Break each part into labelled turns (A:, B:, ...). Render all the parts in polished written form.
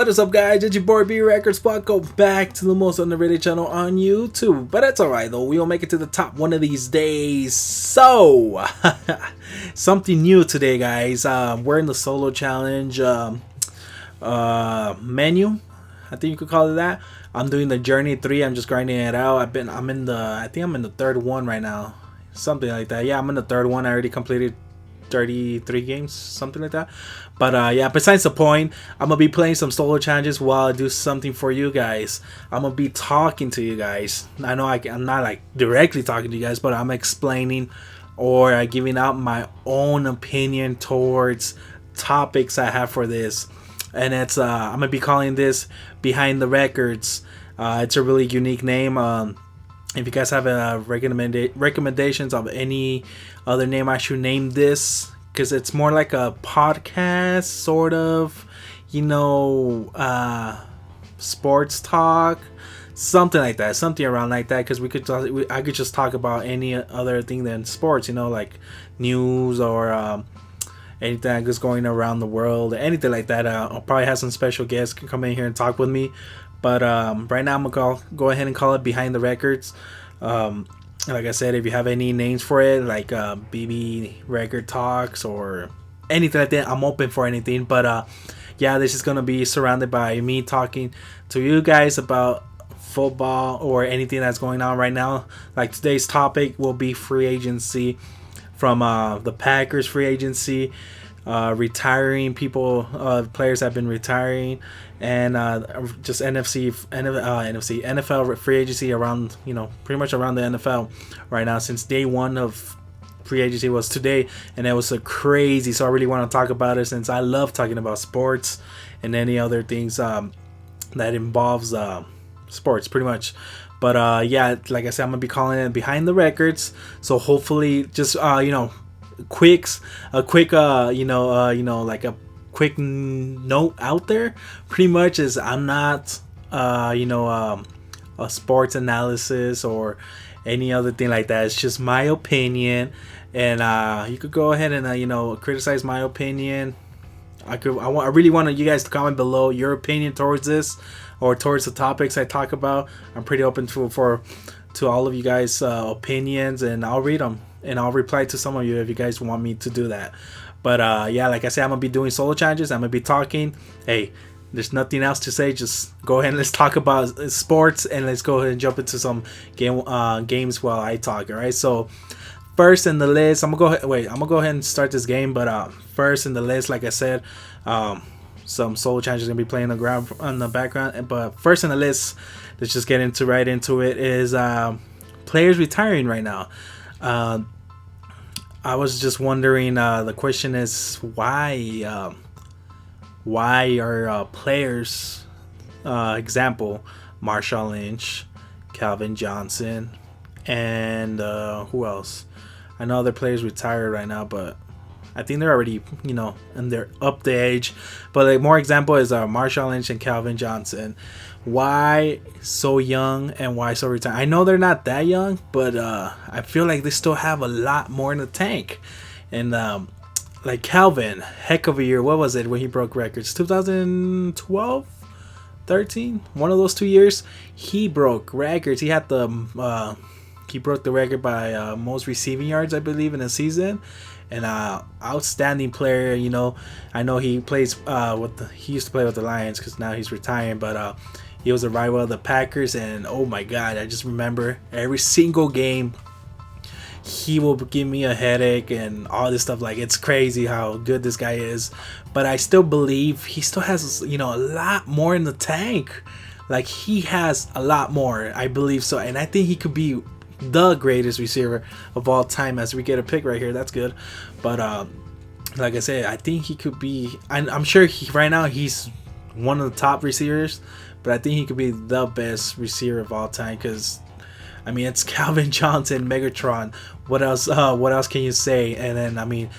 A: What is up, guys? It's your boy B Records. Welcome back to the most underrated channel on YouTube. But that's alright though, we'll make it to the top one of these days. So something new today, guys. We're in the solo challenge menu, I think you could call it that. I'm doing the journey 3. I'm just grinding it out. I think I'm in the third one right now, something like that. Yeah, I'm in the third one. I already completed 33 games, something like that. But yeah, besides the point, I'm gonna be playing some solo challenges while I do something for you guys. I'm gonna be talking to you guys. I know I'm not like directly talking to you guys, but I'm explaining or giving out my own opinion towards topics I have for this. And it's I'm gonna be calling this Behind the Records. It's a really unique name. If you guys have recommendations of any other name I should name this, because it's more like a podcast sort of, sports talk, something like that, something around like that. Because I could just talk about any other thing than sports, like news or anything that's going around the world, anything like that. I'll probably have some special guests can come in here and talk with me. But right now I'm gonna go ahead and call it Behind the Records. Like I said, if you have any names for it, like BB Record Talks or anything like that, I'm open for anything. But yeah, this is gonna be surrounded by me talking to you guys about football or anything that's going on right now. Like today's topic will be free agency from the Packers free agency, retiring people, players have been retiring, and just NFL free agency around, pretty much around the NFL right now, since day one of free agency was today, and it was so crazy. So I really want to talk about it, since I love talking about sports and any other things that involves sports, pretty much. But yeah, like I said, I'm gonna be calling it Behind the Records. So hopefully, just a quick note out there. Pretty much is I'm not a sports analysis or any other thing like that. It's just my opinion, and you could go ahead and criticize my opinion. I really want you guys to comment below your opinion towards this or towards the topics I talk about. I'm pretty open to all of you guys' opinions, and I'll read them and I'll reply to some of you if you guys want me to do that. But yeah, like I said, I'm gonna be doing solo challenges. I'm gonna be talking. Hey, there's nothing else to say. Just go ahead and let's talk about sports, and let's go ahead and jump into some games while I talk. All right. So first in the list, I'm gonna go ahead and start this game. But first in the list, like I said, some solo challenges gonna be playing on the background. But first in the list, let's just get right into it. Is players retiring right now. I was just wondering. The question is why are players, example, Marshawn Lynch, Calvin Johnson, and who else? I know other players retired right now, but I think they're already, and they're up the age. But like more example is Marshawn Lynch and Calvin Johnson. Why so young and why so retired? I know they're not that young, but I feel like they still have a lot more in the tank. And like Calvin, heck of a year. What was it when he broke records? 2012, 13, one of those 2 years. He broke records. He had he broke the record by most receiving yards, I believe, in a season. And outstanding player. I know he plays he used to play with the Lions because now he's retiring, but he was a rival of the Packers, and oh my god, I just remember every single game he will give me a headache and all this stuff. Like, it's crazy how good this guy is, but I still believe he still has a lot more in the tank. Like, he has a lot more, I believe so, and I think he could be the greatest receiver of all time. As we get a pick right here, that's good. But like I said, I think he could be. I'm sure right now he's one of the top receivers, but I think he could be the best receiver of all time. Because I mean, it's Calvin Johnson, Megatron. What else? What else can you say? And then on the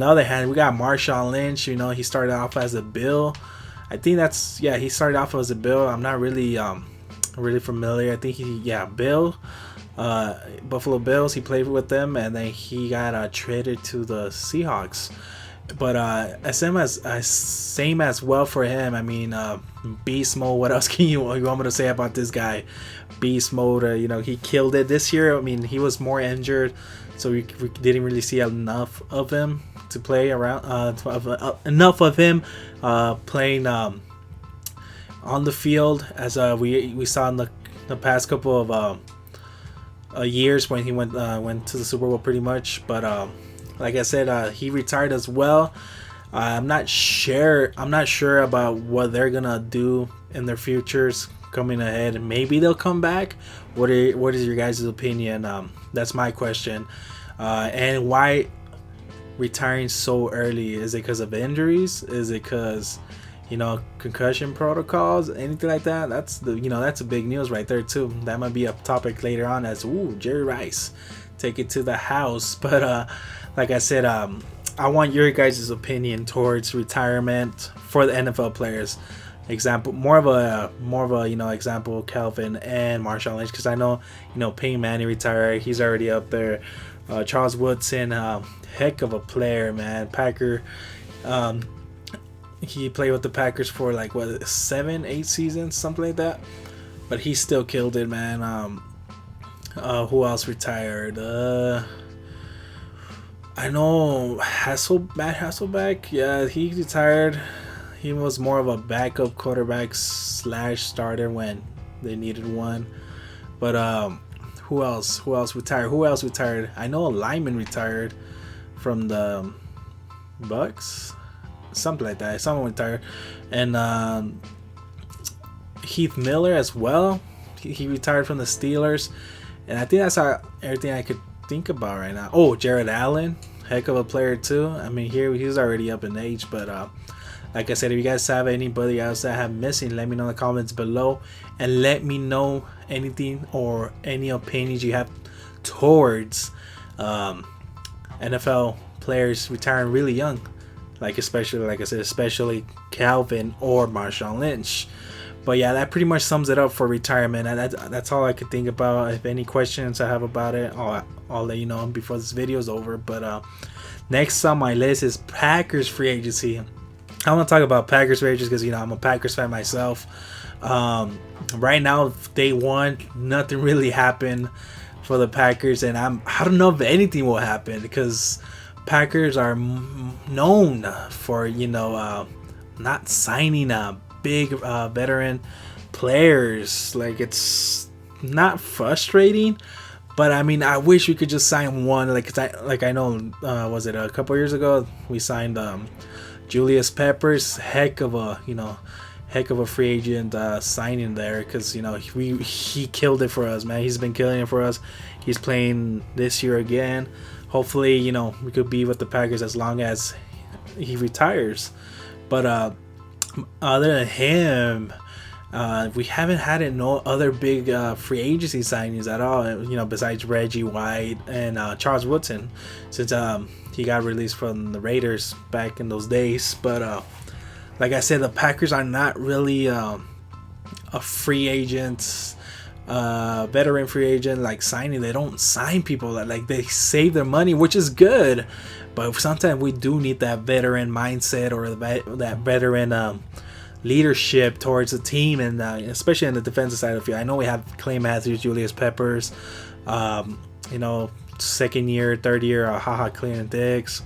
A: other hand, we got Marshawn Lynch. He started off as a Bill. I think he started off as a Bill. I'm not really familiar. I think Bill. Buffalo Bills. He played with them, and then he got traded to the Seahawks. But same as well for him. I mean, beast mode. What else can you want me to say about this guy? Beast mode. He killed it this year. I mean, he was more injured, so we didn't really see enough of him to play around. Enough of him playing on the field as we saw in the past couple of years when he went to the Super Bowl pretty much. But like I said, he retired as well. I'm not sure about what they're gonna do in their futures coming ahead. Maybe they'll come back. What is your guys' opinion? That's my question. And why retiring so early? Is it because of injuries? Is it because concussion protocols, anything like that? That's a big news right there too. That might be a topic later on as Jerry Rice take it to the house. But like I said, I want your guys' opinion towards retirement for the NFL players. Example, more of a example, Calvin and Marshawn Lynch, because I know Peyton Manning retired. He's already up there. Charles Woodson, heck of a player, man. Packer. He played with the Packers for 7-8 seasons, something like that. But he still killed it, man. Who else retired? I know Matt Hasselbeck. Yeah, he retired. He was more of a backup quarterback / starter when they needed one. But who else retired? I know a lineman retired from the Bucks. Something like that. Someone retired. And Heath Miller as well. He retired from the Steelers. And I think that's everything I could think about right now. Oh, Jared Allen. Heck of a player too. I mean, he's already up in age. But like I said, if you guys have anybody else that I have missing, let me know in the comments below. And let me know anything or any opinions you have towards NFL players retiring really young. Especially Calvin or Marshawn Lynch. But yeah, that pretty much sums it up for retirement. And that's all I could think about. If any questions I have about it, I'll let you know before this video is over. But next on my list is Packers free agency. I want to talk about Packers free agency because I'm a Packers fan myself. Right now, day one, nothing really happened for the Packers, and I don't know if anything will happen because Packers are known for not signing big veteran players. It's not frustrating, but I mean, I wish we could just sign one. I know was it a couple years ago we signed Julius Peppers. Heck of a free agent signing there, because he killed it for us, man. He's been killing it for us. He's playing this year again. Hopefully, we could be with the Packers as long as he retires. But other than him, we haven't had no other big free agency signings at all. Besides Reggie White and Charles Woodson, since he got released from the Raiders back in those days. But like I said, the Packers are not really a free agent. Veteran free agent signing. They don't sign people that they save their money, which is good, but sometimes we do need that veteran mindset or that veteran leadership towards the team, and especially on the defensive side of the field. I know we have Clay Matthews, Julius Peppers, second year, third year, haha, Clinton Dix,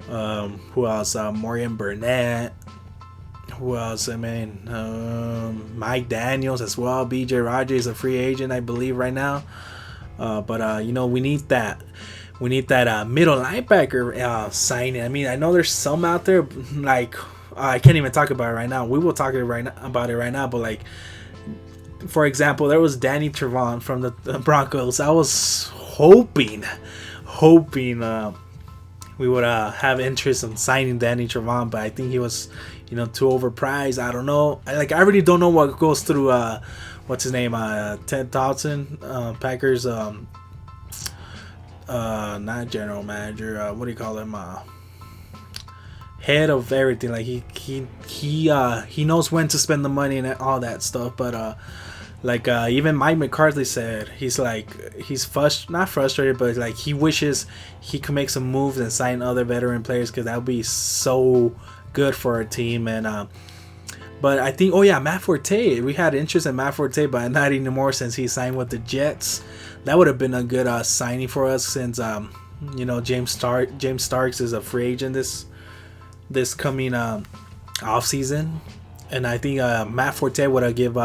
A: who else? Morgan Burnett. Who else? I mean, Mike Daniels as well. BJ Rogers is a free agent, I believe, right now. But we need that. We need that middle linebacker signing. I mean, I know there's some out there I can't even talk about it right now. We will talk about it right now. But for example, there was Danny Trevon from the Broncos. I was hoping we would have interest in signing Danny Trevon, but I think he was too overpriced. I don't know. I really don't know what goes through what's his name, Ted Thompson, Packers not general manager, what do you call him, head of everything. He knows when to spend the money and all that stuff. But Like even Mike McCarthy said, he's like not frustrated, but like he wishes he could make some moves and sign other veteran players because that would be so good for our team. And but I think, oh yeah, Matt Forte. We had interest in Matt Forte, but not anymore since he signed with the Jets. That would have been a good signing for us since James Starks is a free agent this coming off season, and I think Matt Forte would have give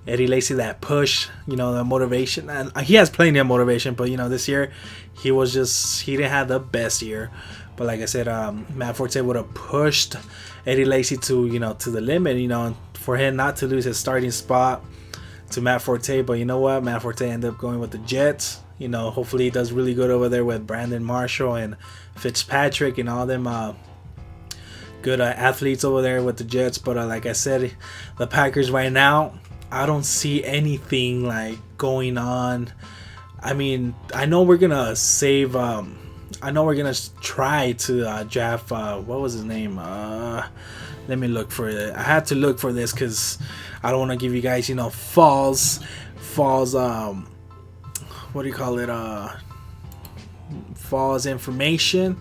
A: Eddie Lacy that push, the motivation, and he has plenty of motivation. But this year he didn't have the best year. But like I said, Matt Forte would have pushed Eddie Lacy to to the limit, for him not to lose his starting spot to Matt Forte. But you know what, Matt Forte ended up going with the Jets. Hopefully he does really good over there with Brandon Marshall and Fitzpatrick and all them good athletes over there with the Jets. But like I said, the Packers right now, I don't see anything like going on. I mean, I know we're gonna save. I know we're gonna try to draft. What was his name? Let me look for it. I had to look for this because I don't want to give you guys, false. What do you call it? False information.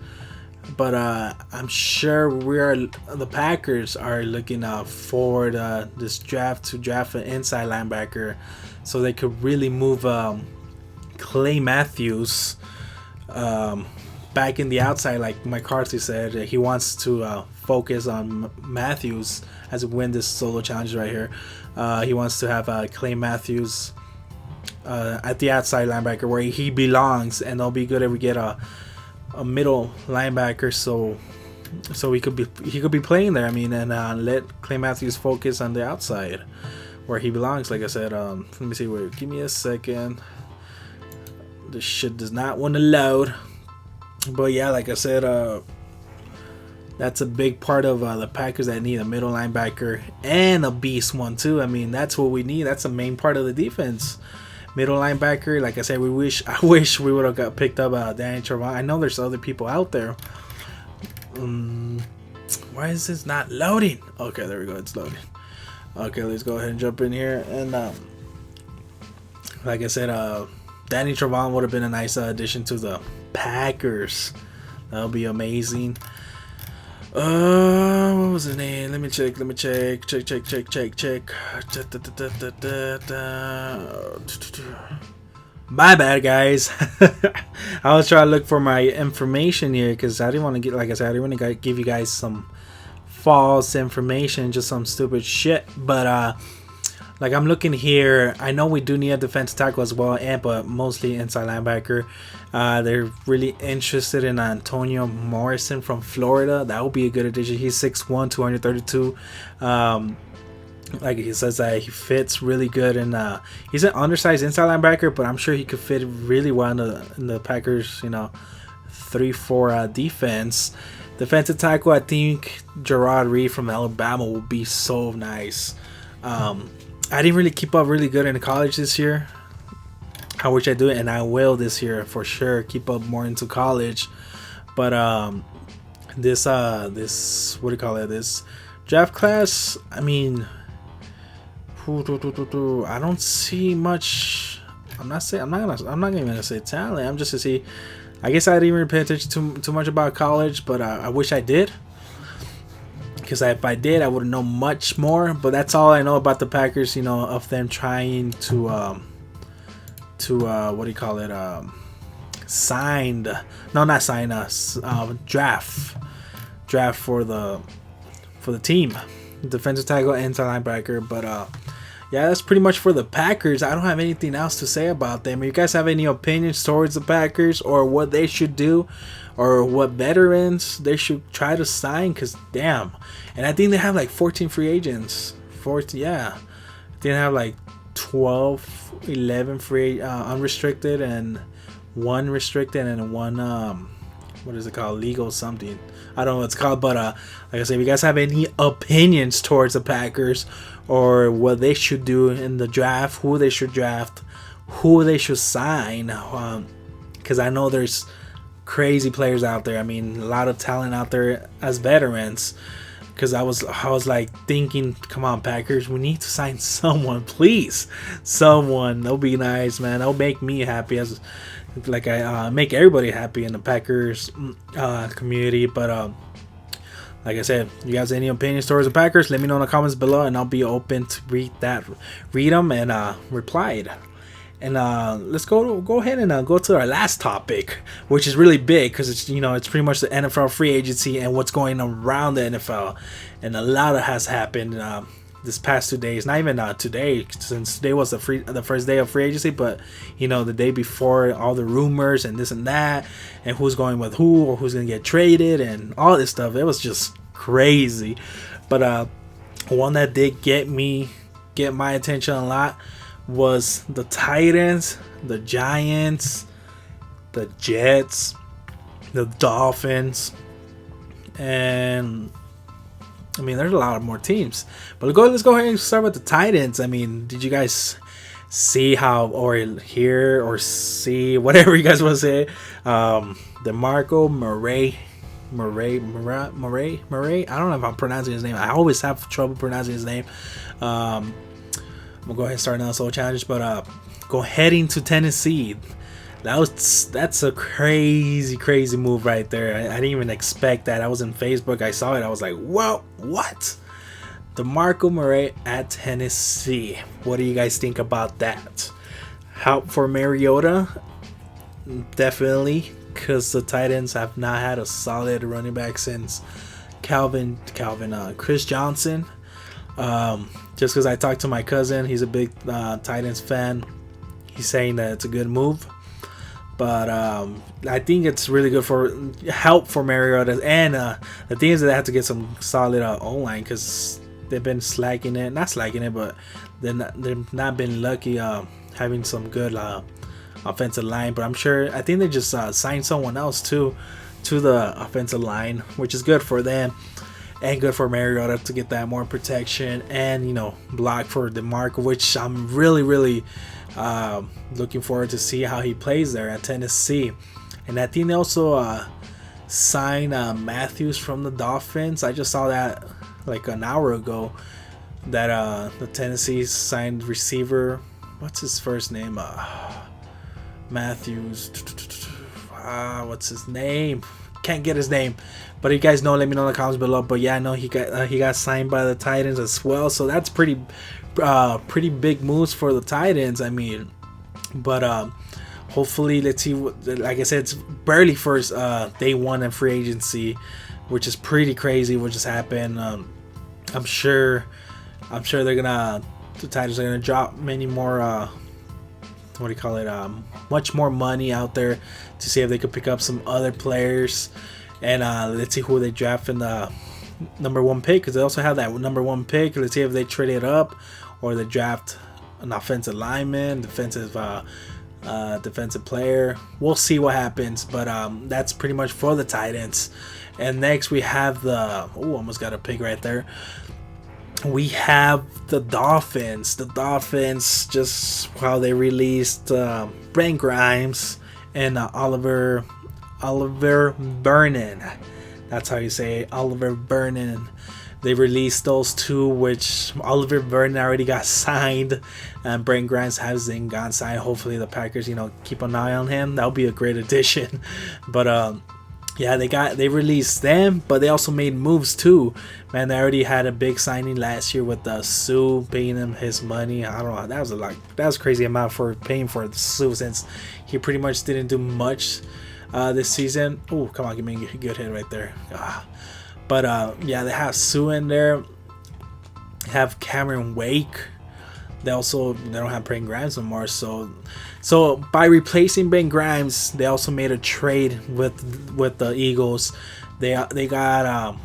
A: But I'm sure the Packers are looking forward this draft to draft an inside linebacker, so they could really move Clay Matthews back in the outside, like McCarthy said. He wants to focus on Matthews as we win this solo challenge right here. He wants to have Clay Matthews at the outside linebacker where he belongs, and it'll be good if we get a middle linebacker, so he could be playing there. I mean, and let Clay Matthews focus on the outside where he belongs. Like I said, let me see. Wait, give me a second. This shit does not want to load. But yeah, like I said, that's a big part of the Packers that need a middle linebacker and a beast one too. I mean, that's what we need. That's the main part of the defense. Middle linebacker, like I said, I wish we would have got picked up Danny Trevathan. I know there's other people out there. Why is this not loading? Okay, there we go. It's loading. Okay, let's go ahead and jump in here. And like I said, Danny Trevathan would have been a nice addition to the Packers. That would be amazing. What was his name? Let me check. Check. My bad, guys. I was trying to look for my information here because I didn't want to get, like I said, I didn't want to give you guys some false information, just some stupid shit. But like I'm looking here, I know we do need a defensive tackle as well, but mostly inside linebacker. They're really interested in Antonio Morrison from Florida. That would be a good addition. He's 6'1", 232. Like he says that he fits really good, and he's an undersized inside linebacker, but I'm sure he could fit really well in the Packers, 3-4 defense. Defensive tackle, I think Gerard Reed from Alabama will be so nice. I didn't really keep up really good in college this year. I wish I do it, and I will this year for sure. Keep up more into college, but this what do you call it? This draft class. I mean, I don't see much. I'm not even gonna say talent. I'm just to see. I guess I didn't even pay attention too much about college, but I wish I did. Because if I did, I would have known much more. But that's all I know about the Packers, of them trying to what do you call it? Draft for the team, defensive tackle and inside linebacker. But yeah, that's pretty much for the Packers. I don't have anything else to say about them. If you guys have any opinions towards the Packers or what they should do, or what veterans they should try to sign, because damn. And I think they have like 14 free agents. 14, yeah. They have like 11 free unrestricted and one restricted and one what is it called, legal something, I don't know what it's called. But like I said, if you guys have any opinions towards the Packers or what they should do in the draft, who they should draft, who they should sign, because I know there's crazy players out there. I mean, a lot of talent out there as veterans, because I was like thinking, come on, Packers, we need to sign someone, please, someone. That'll be nice, man. That'll make me happy, as like I make everybody happy in the Packers community. But like I said, you guys have any opinions towards the Packers, let me know in the comments below, and I'll be open to read them and reply. And let's go ahead and go to our last topic, which is really big because it's pretty much the NFL free agency and what's going around the NFL, and a lot has happened this past 2 days. Not even today, since today was the first day of free agency, but the day before, all the rumors and this and that, and who's going with who or who's gonna get traded and all this stuff. It was just crazy. But one that did get my attention a lot was the Titans, the Giants, the Jets, the Dolphins, and I mean there's a lot of more teams. But let's go ahead and start with the Titans. I mean, did you guys see how, or hear, or see, whatever you guys want to say, DeMarco Murray? I don't know if I'm pronouncing his name. I always have trouble pronouncing his name. I'm gonna go ahead and start another solo challenge, but go heading to Tennessee. That's a crazy move right there. I didn't even expect that. I was in Facebook, I saw it, I was like, whoa, what? DeMarco Murray at Tennessee. What do you guys think about that? Help for Mariota? Definitely, because the Titans have not had a solid running back since Chris Johnson. Just because I talked to my cousin, he's a big Titans fan. He's saying that it's a good move, but I think it's really good for help for Mariota. And the thing is that they have to get some solid O-line, because they've been not slacking it, but they've not been lucky having some good offensive line. But I think they just signed someone else too to the offensive line, which is good for them. And good for Mariota to get that more protection and block for DeMarco, which I'm really looking forward to see how he plays there at Tennessee. And I think they also signed Matthews from the Dolphins. I just saw that like an hour ago, that the Tennessee signed receiver. What's his first name? Matthews. What's his name? Can't get his name, but if you guys know, let me know in the comments below. But yeah, I know he got signed by the Titans as well, so that's pretty big moves for the Titans. I mean, but hopefully, let's see. Like I said, it's barely first day one in free agency, which is pretty crazy what just happened. I'm sure the Titans are gonna drop many more much more money out there to see if they could pick up some other players. And let's see who they draft in the number one pick, because they also have that number one pick. Let's see if they trade it up or they draft an offensive lineman, defensive player. We'll see what happens, but that's pretty much for the Titans. And next we have almost got a pick right there. We have the Dolphins. The Dolphins, just how they released Brent Grimes and Oliver Vernon. That's how you say it, Oliver Vernon. They released those two, which Oliver Vernon already got signed, and Brent Grimes hasn't gotten signed. Hopefully the Packers, keep an eye on him. That'll be a great addition. But yeah, they released them, but they also made moves too. Man, they already had a big signing last year with Sue, paying him his money. I don't know, that was a crazy amount for paying for Sue, since he pretty much didn't do much this season. Oh, come on, give me a good hit right there. But yeah, they have Sue in there. They have Cameron Wake. They don't have Brent Grimes anymore. So by replacing Ben Grimes, they also made a trade with the Eagles. They got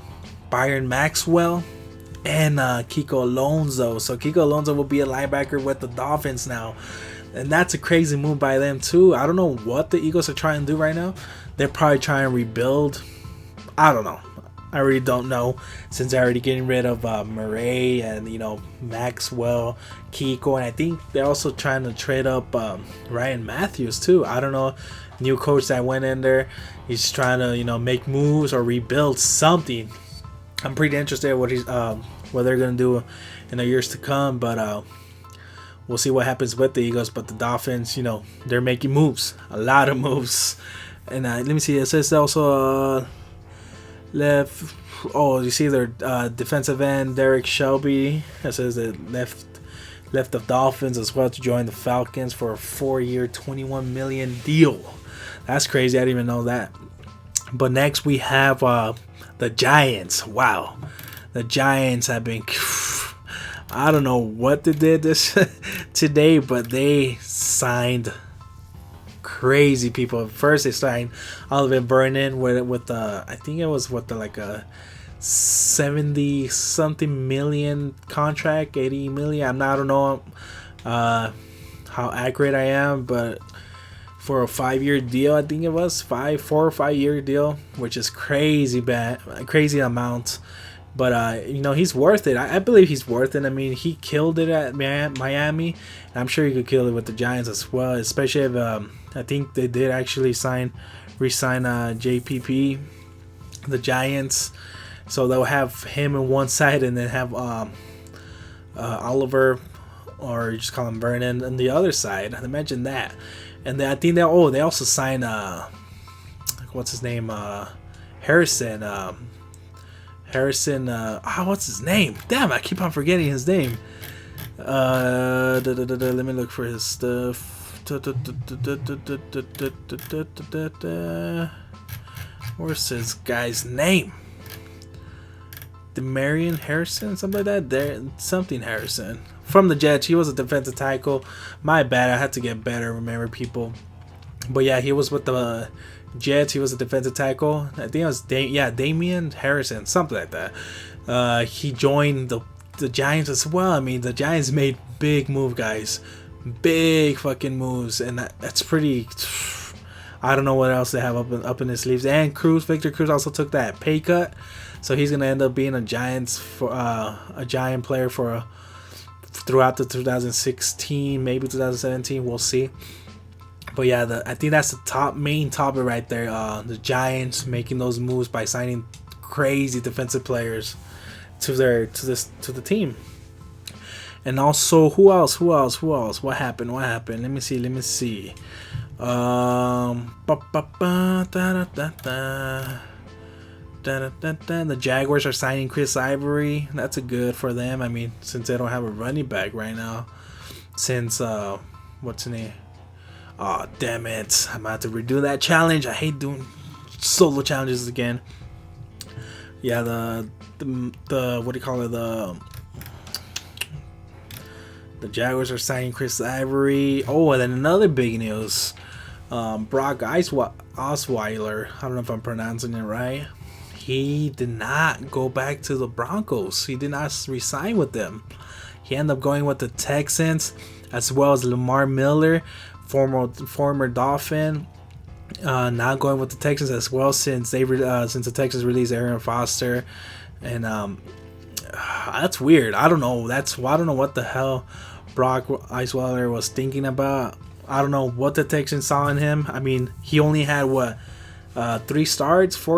A: Byron Maxwell and Kiko Alonso. So Kiko Alonso will be a linebacker with the Dolphins now, and that's a crazy move by them too. I don't know what the Eagles are trying to do right now. They're probably trying to rebuild. I don't know. I really don't know, since they're already getting rid of Murray and Maxwell, Kiko, and I think they're also trying to trade up Ryan Matthews too. I don't know. New coach that went in there, he's trying to make moves or rebuild something. I'm pretty interested in what they're gonna do in the years to come. But we'll see what happens with the Eagles. But the Dolphins, they're making moves, a lot of moves. And let me see. It says also left. Oh, you see their defensive end Derek Shelby. It says that left the Dolphins as well to join the Falcons for a 4-year, $21 million deal. That's crazy. I didn't even know that. But next we have the Giants. Wow, the Giants have been. I don't know what they did this today, but they signed crazy people. First, they signed Oliver Vernon with I think it was like a 70 something million contract, 80 million. I don't know how accurate I am, but for a 5-year deal, I think it was 4 or 5 year deal, which is crazy amount. But he's worth it. I believe he's worth it. I mean, he killed it at Miami, and I'm sure he could kill it with the Giants as well. Especially if I think they did actually re-sign JPP, the Giants. So they'll have him on one side, and then have Oliver, or you just call him Vernon, on the other side. Imagine that. And then I think they also signed what's his name, Harrison. What's his name? Damn, I keep on forgetting his name. Let me look for his stuff. Where's this guy's name? Demarion Harrison, something like that. Something Harrison from the Jets. He was a defensive tackle. My bad. I had to get better. Remember, people. But yeah, he was with the Jets. He was a defensive tackle. I think it was Damian Harrison, something like that. He joined the Giants as well. I mean, the Giants made big move, guys. Big fucking moves, and that's pretty. I don't know what else they have up in his sleeves. And Victor Cruz also took that pay cut, so he's gonna end up being a Giant player throughout the 2016, maybe 2017. We'll see. But yeah, I think that's the main topic right there. The Giants making those moves by signing crazy defensive players to the team. And also, who else? What happened? Let me see. The Jaguars are signing Chris Ivory. That's a good for them. I mean, since they don't have a running back right now. Since what's his name? Oh, damn it. I'm about to redo that challenge. I hate doing solo challenges again. Yeah, the what do you call it? The Jaguars are signing Chris Ivory. Oh, and then another big news. Brock Osweiler. I don't know if I'm pronouncing it right. He did not go back to the Broncos. He did not resign with them. He ended up going with the Texans, as well as Lamar Miller, former Dolphin, not going with the Texans as well since the Texans released Aaron Foster, and that's weird. I don't know. I don't know what the hell Brock Osweiler was thinking about. I don't know what the Texans saw in him. I mean, he only had 4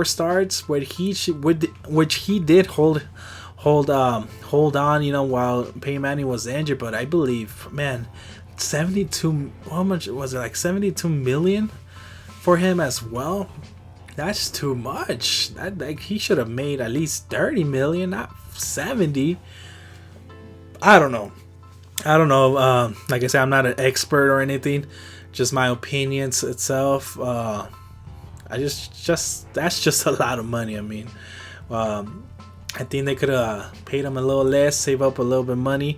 A: starts, which he did hold on, while Peyton Manning was injured. But I believe, man, 72. How much was it? Like 72 million for him as well. That's too much. He should have made at least 30 million, not 70. I don't know. Like I said, I'm not an expert or anything. Just my opinions itself. That's just a lot of money. I mean, I think they could have paid him a little less, save up a little bit of money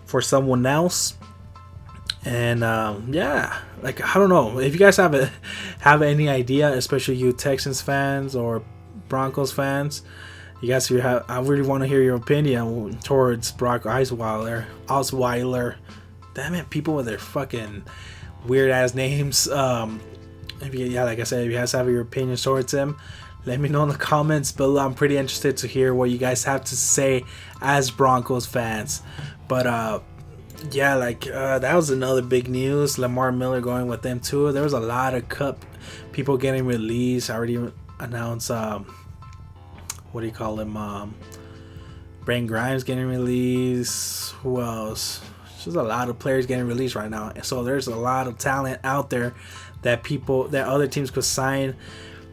A: for someone else. And yeah, like, I don't know if you guys have any idea, especially you Texans fans or Broncos fans. You guys, I really want to hear your opinion towards Brock Osweiler. Damn it, people with their fucking weird ass names. Like I said, if you guys have your opinion towards him, let me know in the comments below. I'm pretty interested to hear what you guys have to say as Broncos fans. But yeah, that was another big news. Lamar Miller going with them too. There was a lot of Cup people getting released. I already announced what do you call him? Brent Grimes getting released. Who else? There's a lot of players getting released right now. So there's a lot of talent out there that other teams could sign.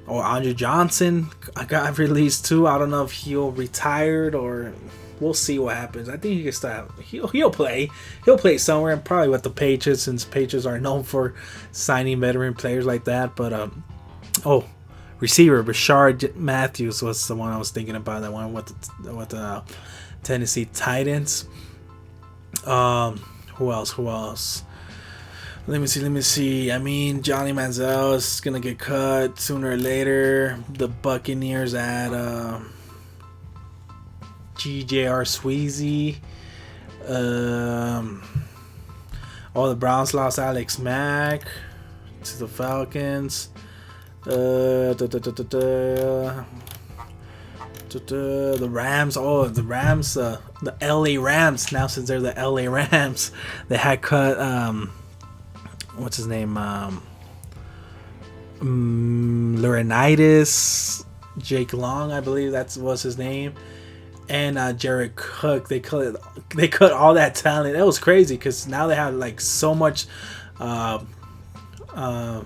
A: Or Andre Johnson got released too. I don't know if he'll retire or we'll see what happens. I think he can start. He'll play. He'll play somewhere, and probably with the Patriots, since Patriots are known for signing veteran players like that. But receiver Rashard Matthews was the one I was thinking about. That one with the Tennessee Titans. Who else? Let me see. I mean, Johnny Manziel is gonna get cut sooner or later. The Buccaneers add G.J.R. Sweezy. The Browns lost Alex Mack to the Falcons. The Rams. The LA Rams. Now, since they're the LA Rams, they had cut what's his name? Laurinaitis, Jake Long, I believe that was his name, and Jared Cook. They cut all that talent. That was crazy because now they have like so much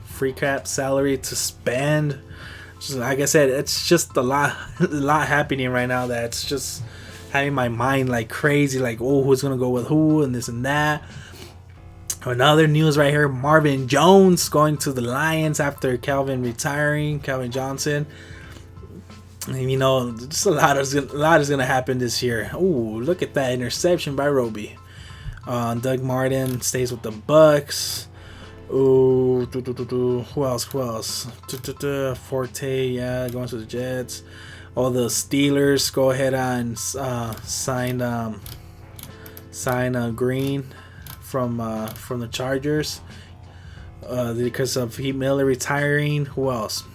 A: free cap salary to spend. Just, like I said, it's just a lot happening right now that's just having my mind like crazy. Like, who's gonna go with who and this and that. Another news right here: Marvin Jones going to the Lions after Calvin Johnson. And, just a lot is gonna happen this year. Ooh, look at that interception by Roby. Doug Martin stays with the Bucks. Ooh, who else? Forte, yeah, going to the Jets. All the Steelers go ahead and sign Green from the Chargers because of Heath Miller retiring. Who else?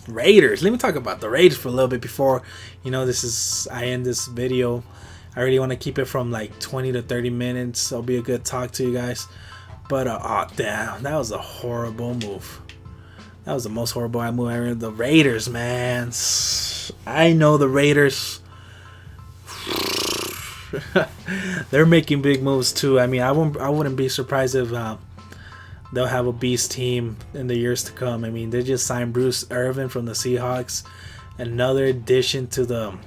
A: Raiders. Let me talk about the Raiders for a little bit before I end this video. I really want to keep it from like 20 to 30 minutes. It'll be a good talk to you guys. But damn, that was a horrible move. That was the most horrible move ever. The Raiders, man. I know the Raiders. They're making big moves too. I mean, I wouldn't be surprised if they'll have a beast team in the years to come. I mean, they just signed Bruce Irvin from the Seahawks, another addition to the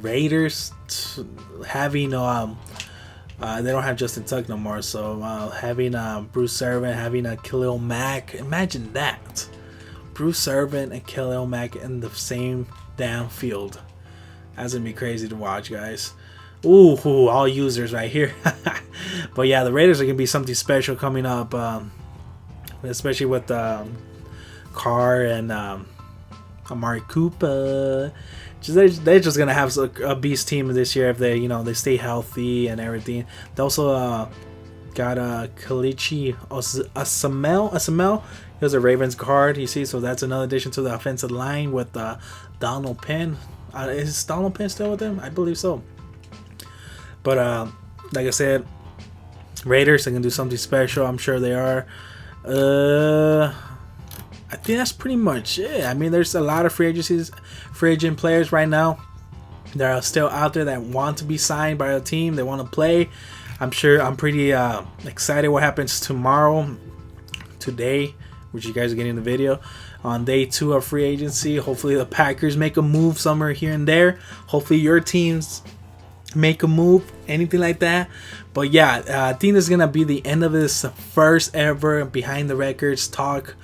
A: Raiders. Having they don't have Justin Tuck no more, so having Bruce Irvin, having Khalil Mack. Imagine that, Bruce Irvin and Khalil Mack in the same damn field. That's gonna be crazy to watch, guys. Ooh, all users right here. But yeah, the Raiders are gonna be something special coming up, especially with Carr and Amari Cooper. They're just gonna have a beast team this year if they stay healthy and everything. They also got Kalichi Asamel. He was a Ravens guard, you see, so that's another addition to the offensive line with Donald Penn. Is Donald Penn still with them? I believe so. But like I said, Raiders are gonna do something special. I'm sure they are. I think that's pretty much it. I mean, there's a lot of free agent players right now that are still out there that want to be signed by a team. They want to play. I'm pretty excited what happens today, which you guys are getting in the video, on day 2 of free agency. Hopefully the Packers make a move somewhere here and there. Hopefully your teams make a move, anything like that. But yeah, I think this is gonna be the end of this first ever behind the records talk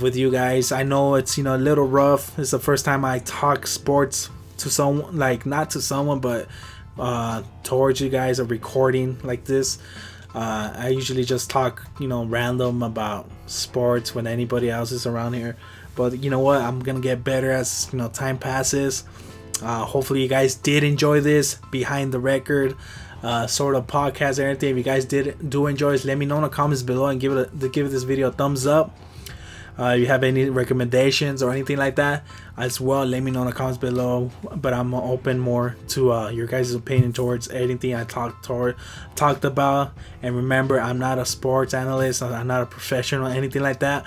A: with you guys. I know it's a little rough. It's the first time I talk sports to someone, like not to someone, but towards you guys, a recording like this. I usually just talk random about sports when anybody else is around here, but you know what, I'm gonna get better as time passes. Hopefully you guys did enjoy this behind the record sort of podcast and everything. If you guys do enjoy this, let me know in the comments below and give this video a thumbs up. You have any recommendations or anything like that as well, let me know in the comments below. But I'm open more to your guys' opinion towards anything I talked about. And remember, I'm not a sports analyst, I'm not a professional, anything like that.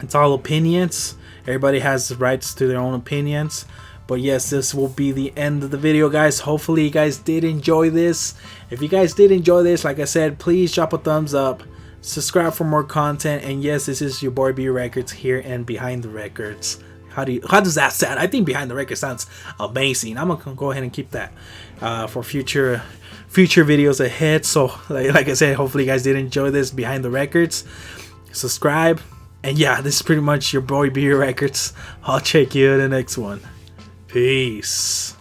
A: It's all opinions. Everybody has rights to their own opinions. But yes, this will be the end of the video, guys. Hopefully you guys did enjoy this. If you guys did enjoy this, like I said, please drop a thumbs up, subscribe for more content, and yes, this is your boy B Records here and Behind the Records. How does that sound? I think Behind the Records sounds amazing. I'm gonna go ahead and keep that for future videos ahead. So like I said, hopefully you guys did enjoy this Behind the Records. Subscribe, and yeah, this is pretty much your boy B Records. I'll check you in the next one. Peace.